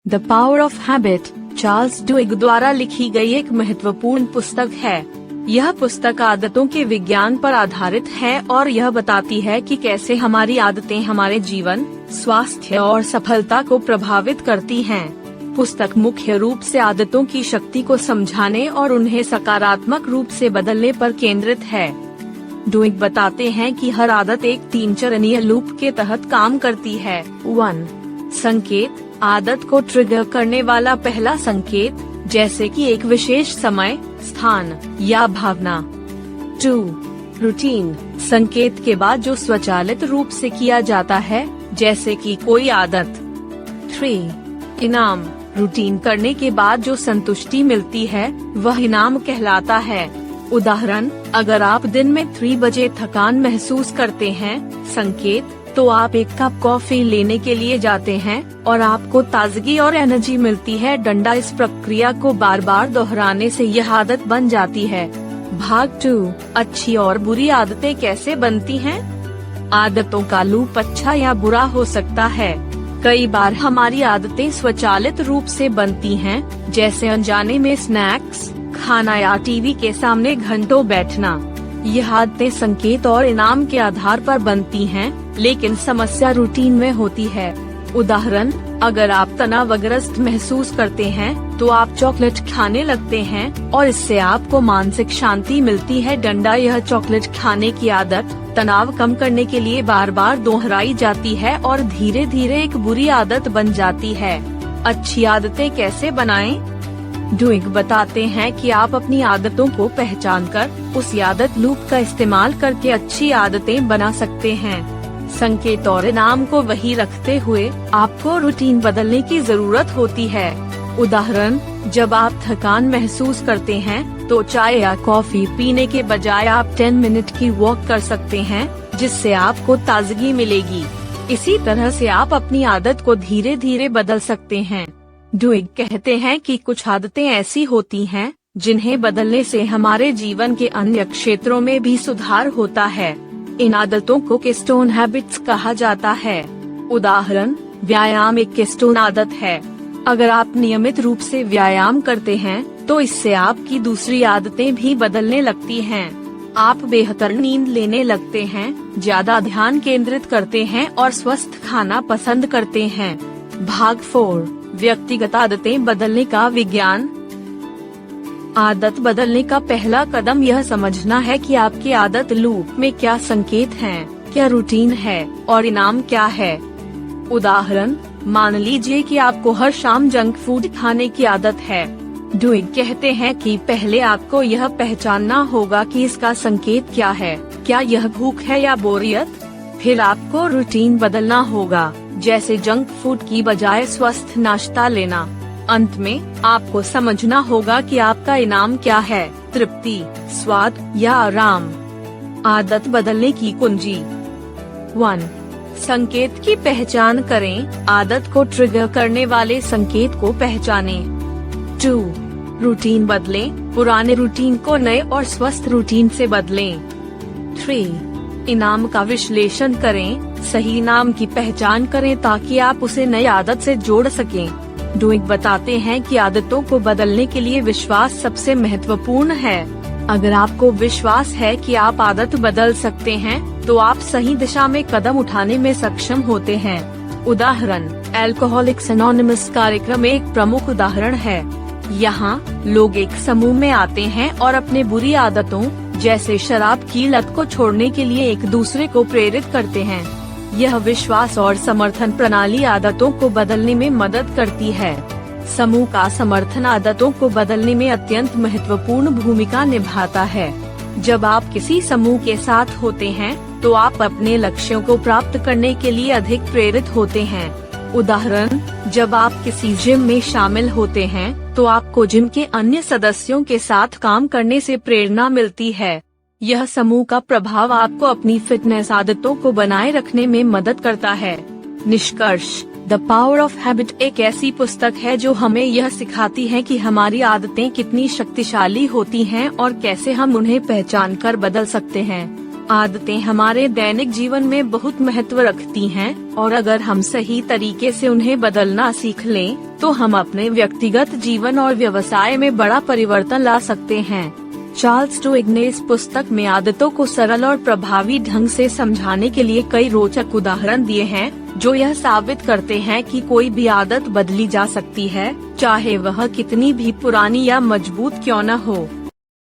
The power of habit Charles Duhigg द्वारा लिखी गई एक महत्वपूर्ण पुस्तक है। यह पुस्तक आदतों के विज्ञान पर आधारित है और यह बताती है कि कैसे हमारी आदतें हमारे जीवन, स्वास्थ्य और सफलता को प्रभावित करती हैं। पुस्तक मुख्य रूप से आदतों की शक्ति को समझाने और उन्हें सकारात्मक रूप से बदलने पर केंद्रित है। डुइग बताते हैं कि हर आदत एक 3 चरणीय लूप के तहत काम करती है। 1. संकेत, आदत को ट्रिगर करने वाला पहला संकेत, जैसे कि एक विशेष समय, स्थान या भावना। 2. रूटीन, संकेत के बाद जो स्वचालित रूप से किया जाता है, जैसे कि कोई आदत। 3. इनाम, रूटीन करने के बाद जो संतुष्टि मिलती है वह इनाम कहलाता है। उदाहरण, अगर आप दिन में 3 बजे थकान महसूस करते हैं, संकेत, तो आप एक कप कॉफी लेने के लिए जाते हैं और आपको ताजगी और एनर्जी मिलती है। डंडा, इस प्रक्रिया को बार बार दोहराने से यह आदत बन जाती है। भाग 2, अच्छी और बुरी आदतें कैसे बनती हैं? आदतों का लूप अच्छा या बुरा हो सकता है। कई बार हमारी आदतें स्वचालित रूप से बनती हैं, जैसे अनजाने में स्नैक्स खाना या टीवी के सामने घंटों बैठना। यह आदतें संकेत और इनाम के आधार पर बनती हैं, लेकिन समस्या रूटीन में होती है। उदाहरण, अगर आप तनावग्रस्त महसूस करते हैं, तो आप चॉकलेट खाने लगते हैं और इससे आपको मानसिक शांति मिलती है। डंडा, यह चॉकलेट खाने की आदत तनाव कम करने के लिए बार बार दोहराई जाती है और धीरे धीरे एक बुरी आदत बन जाती है। अच्छी आदतें कैसे बनाएं? डुइग बताते हैं कि आप अपनी आदतों को पहचानकर उस आदत लूप का इस्तेमाल करके अच्छी आदतें बना सकते हैं। संकेत और इनाम को वही रखते हुए आपको रूटीन बदलने की जरूरत होती है। उदाहरण, जब आप थकान महसूस करते हैं, तो चाय या कॉफी पीने के बजाय आप 10 मिनट की वॉक कर सकते हैं, जिससे आपको ताजगी मिलेगी। इसी तरह से आप अपनी आदत को धीरे धीरे बदल सकते हैं। डुइग कहते हैं कि कुछ आदतें ऐसी होती हैं, जिन्हें बदलने से हमारे जीवन के अन्य क्षेत्रों में भी सुधार होता है। इन आदतों को कीस्टोन हैबिट्स कहा जाता है। उदाहरण, व्यायाम एक कीस्टोन आदत है। अगर आप नियमित रूप से व्यायाम करते हैं, तो इससे आपकी दूसरी आदतें भी बदलने लगती हैं। आप बेहतर नींद लेने लगते हैं, ज्यादा ध्यान केंद्रित करते हैं और स्वस्थ खाना पसंद करते हैं। भाग 4, व्यक्तिगत आदतें बदलने का विज्ञान। आदत बदलने का पहला कदम यह समझना है कि आपकी आदत लूप में क्या संकेत हैं, क्या रूटीन है और इनाम क्या है। उदाहरण, मान लीजिए कि आपको हर शाम जंक फूड खाने की आदत है। डुइग कहते हैं कि पहले आपको यह पहचानना होगा कि इसका संकेत क्या है, क्या यह भूख है या बोरियत। फिर आपको रूटीन बदलना होगा, जैसे जंक फूड की बजाय स्वस्थ नाश्ता लेना। अंत में आपको समझना होगा कि आपका इनाम क्या है, तृप्ति, स्वाद या आराम। आदत बदलने की कुंजी। 1. संकेत की पहचान करें, आदत को ट्रिगर करने वाले संकेत को पहचानें। 2. रूटीन बदलें, पुराने रूटीन को नए और स्वस्थ रूटीन से बदलें। 3. इनाम का विश्लेषण करें, सही इनाम की पहचान करें ताकि आप उसे नई आदत से जोड़ सकें। डुइग बताते हैं कि आदतों को बदलने के लिए विश्वास सबसे महत्वपूर्ण है। अगर आपको विश्वास है कि आप आदत बदल सकते हैं, तो आप सही दिशा में कदम उठाने में सक्षम होते हैं। उदाहरण, अल्कोहलिक्स एनोनिमस कार्यक्रम एक प्रमुख उदाहरण है। यहाँ लोग एक समूह में आते हैं और अपने बुरी आदतों, जैसे शराब की लत को छोड़ने के लिए एक दूसरे को प्रेरित करते हैं। यह विश्वास और समर्थन प्रणाली आदतों को बदलने में मदद करती है। समूह का समर्थन आदतों को बदलने में अत्यंत महत्वपूर्ण भूमिका निभाता है। जब आप किसी समूह के साथ होते हैं, तो आप अपने लक्ष्यों को प्राप्त करने के लिए अधिक प्रेरित होते हैं। उदाहरण, जब आप किसी जिम में शामिल होते हैं, तो आपको जिम के अन्य सदस्यों के साथ काम करने से प्रेरणा मिलती है। यह समूह का प्रभाव आपको अपनी फिटनेस आदतों को बनाए रखने में मदद करता है। निष्कर्ष, द पावर ऑफ हैबिट एक ऐसी पुस्तक है जो हमें यह सिखाती है कि हमारी आदतें कितनी शक्तिशाली होती हैं और कैसे हम उन्हें पहचानकर बदल सकते हैं। आदतें हमारे दैनिक जीवन में बहुत महत्व रखती हैं और अगर हम सही तरीके से उन्हें बदलना सीख लें, तो हम अपने व्यक्तिगत जीवन और व्यवसाय में बड़ा परिवर्तन ला सकते हैं। चार्ल्स डुहिग ने इस पुस्तक में आदतों को सरल और प्रभावी ढंग से समझाने के लिए कई रोचक उदाहरण दिए हैं, जो यह साबित करते हैं कि कोई भी आदत बदली जा सकती है, चाहे वह कितनी भी पुरानी या मजबूत क्यों न हो।